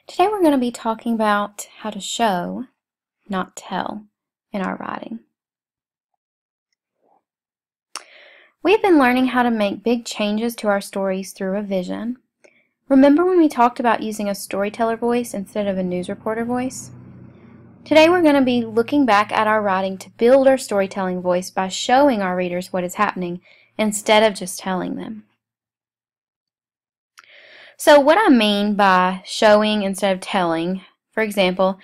Today we're going to be talking about how to show, not tell, in our writing. We've been learning how to make big changes to our stories through revision. Remember when we talked about using a storyteller voice instead of a news reporter voice? Today we're going to be looking back at our writing to build our storytelling voice by showing our readers what is happening instead of just telling them. So what I mean by showing instead of telling, for example,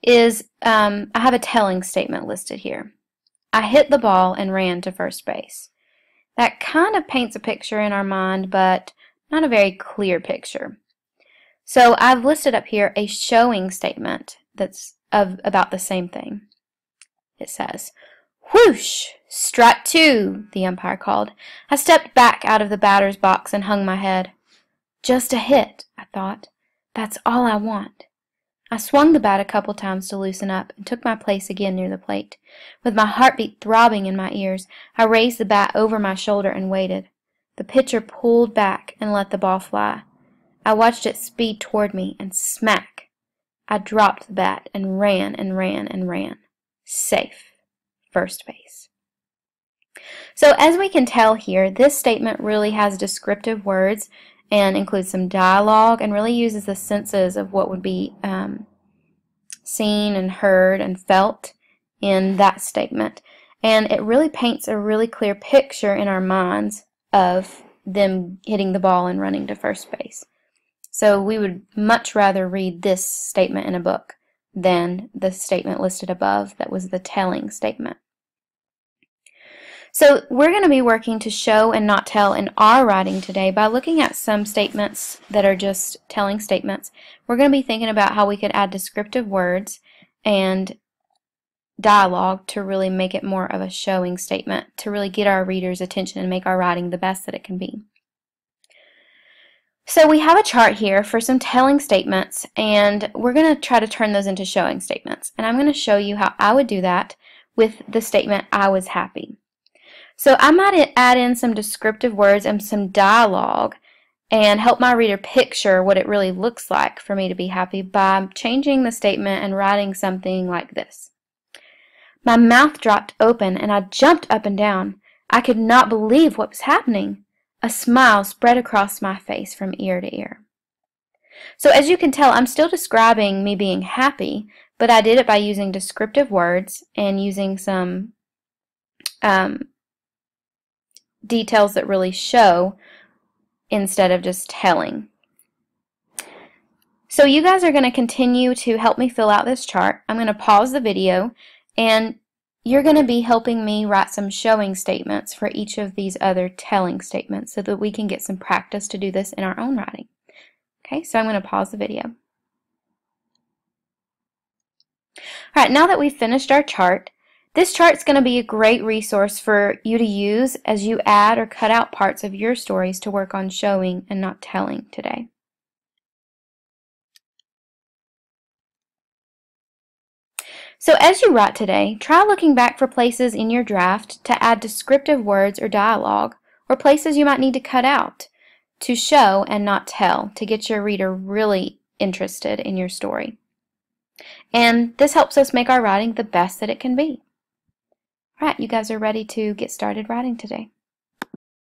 is I have a telling statement listed here. I hit the ball and ran to first base. That kind of paints a picture in our mind, but not a very clear picture. So I've listed up here a showing statement that's about the same thing. It says, "Whoosh! Strike two," the umpire called. I stepped back out of the batter's box and hung my head. Just a hit, I thought. That's all I want. I swung the bat a couple times to loosen up and took my place again near the plate. With my heartbeat throbbing in my ears, I raised the bat over my shoulder and waited. The pitcher pulled back and let the ball fly. I watched it speed toward me, and smack! I dropped the bat and ran and ran and ran. Safe. First base. So as we can tell here, this statement really has descriptive words and includes some dialogue and really uses the senses of what would be seen and heard and felt in that statement. And it really paints a really clear picture in our minds of them hitting the ball and running to first base. So we would much rather read this statement in a book than the statement listed above that was the telling statement. So we're going to be working to show and not tell in our writing today by looking at some statements that are just telling statements. We're going to be thinking about how we could add descriptive words and dialogue to really make it more of a showing statement, to really get our readers' attention and make our writing the best that it can be. So we have a chart here for some telling statements, and we're going to try to turn those into showing statements. And I'm going to show you how I would do that with the statement, "I was happy." So I might add in some descriptive words and some dialogue and help my reader picture what it really looks like for me to be happy by changing the statement and writing something like this. My mouth dropped open and I jumped up and down. I could not believe what was happening. A smile spread across my face from ear to ear. So as you can tell, I'm still describing me being happy, but I did it by using descriptive words and using some details that really show instead of just telling. So you guys are going to continue to help me fill out this chart. I'm going to pause the video and you're going to be helping me write some showing statements for each of these other telling statements so that we can get some practice to do this in our own writing. Okay, so I'm going to pause the video. Alright, now that we've finished our chart, this chart is going to be a great resource for you to use as you add or cut out parts of your stories to work on showing and not telling today. So as you write today, try looking back for places in your draft to add descriptive words or dialogue, or places you might need to cut out to show and not tell to get your reader really interested in your story. And this helps us make our writing the best that it can be. Alright, you guys are ready to get started writing today.